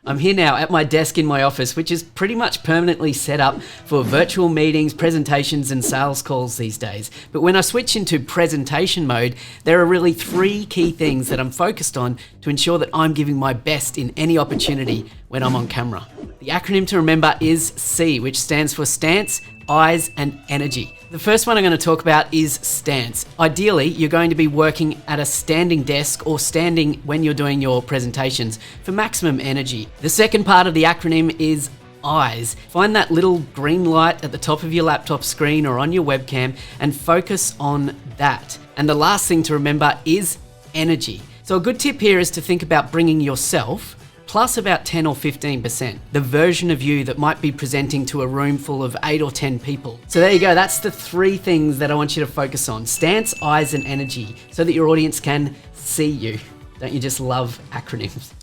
I'm here now at my desk in my office, which is pretty much permanently set up for virtual meetings, presentations, and sales calls these days. But when I switch into presentation mode, there are really 3 key things that I'm focused on to ensure that I'm giving my best in any opportunity when I'm on camera. The acronym to remember is C, which stands for stance, eyes, and energy. The first one I'm going to talk about is stance. Ideally, you're going to be working at a standing desk or standing when you're doing your presentations for maximum energy. The second part of the acronym is eyes. Find that little green light at the top of your laptop screen or on your webcam and focus on that. And the last thing to remember is energy. So a good tip here is to think about bringing yourself plus about 10 or 15%, the version of you that might be presenting to a room full of 8 or 10 people. So there you go, that's the 3 things that I want you to focus on: stance, eyes, and energy, so that your audience can see you. Don't you just love acronyms?